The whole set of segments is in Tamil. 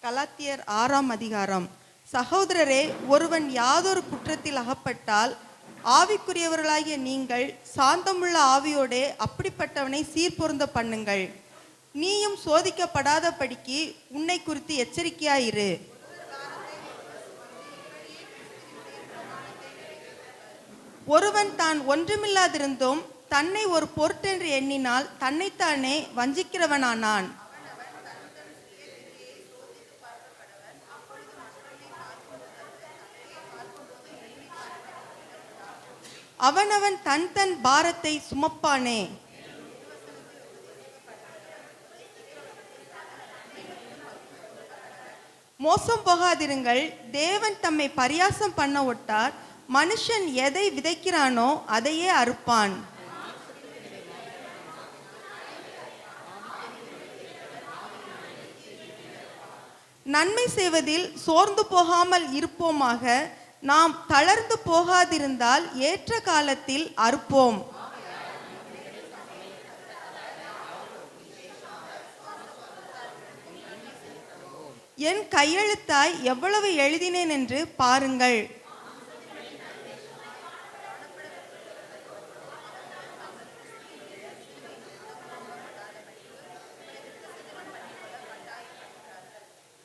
கலாத்தியர் 6ஆம் அதிகாரம். சகோதரரே, ஒருவன் யாதொரு குற்றத்தில் அகப்பட்டால் ஆவிக்குரியவர்களாகிய நீங்கள் சாந்தமுள்ள ஆவியோடே அப்படிப்பட்டவனை சீர்பொருந்த பண்ணுங்கள். நீயும் சோதிக்கப்படாதபடிக்கு உன்னை குறித்து எச்சரிக்கையாயிரு. ஒருவன் தான் ஒன்றுமில்லாதிருந்தும் தன்னை ஒரு பொருட்டென்று எண்ணினால் தன்னைத்தானே வஞ்சிக்கிறவனானான். அவனவன் தன் தன் பாரத்தை சுமப்பானே. மோசம் போகாதிருங்கள். தேவன் தம்மை பரியாசம் பண்ண ஒட்டார். மனுஷன் எதை விதைக்கிறானோ அதையே அறுப்பான். நன்மை செய்வதில் சோர்ந்து போகாமல் இருப்போமாக. நாம் தளர்ந்து போகாதிருந்தால் ஏற்ற காலத்தில் அறுப்போம். என் கையெழுத்தாய் எவ்வளவு எழுதினேன் என்று பாருங்கள்.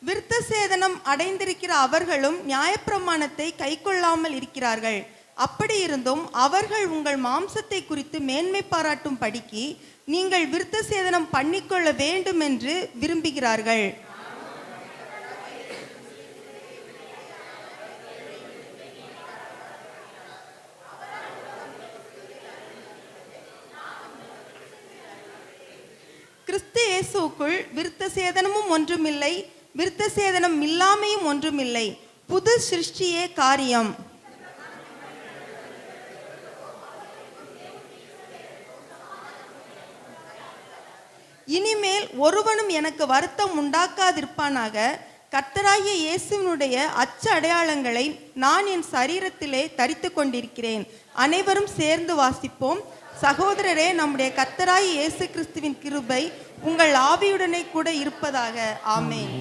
விருத்த சேதனம் அடைந்திருக்கிற அவர்களும் நியாயப்பிரமாணத்தை கைக்கொள்ளாமல் இருக்கிறார்கள். அப்படி இருந்தும் அவர்கள் உங்கள் மாம்சத்தை குறித்து மேன்மை பாராட்டும் படிக்கு நீங்கள் விருத்த சேதனம் பண்ணிக்கொள்ள வேண்டும் என்று விரும்புகிறார்கள். கிறிஸ்து இயேசுக்குள் விருத்த சேதனமும் ஒன்றுமில்லை, விருத்த சேதனம் இல்லாமையும் ஒன்றுமில்லை. புது சிருஷ்டியே காரியம். இனிமேல் ஒருவனும் எனக்கு வருத்தம் உண்டாக்காதிருப்பானாக. கர்த்தராகிய இயேசுவினுடைய அச்ச அடையாளங்களை நான் என் சரீரத்திலே தரித்து கொண்டிருக்கிறேன். அனைவரும் சேர்ந்து வாசிப்போம். சகோதரரே, நம்முடைய கர்த்தராகிய இயேசு கிறிஸ்துவின் கிருபை உங்கள் ஆவியுடனே கூட இருப்பதாக. ஆமென்.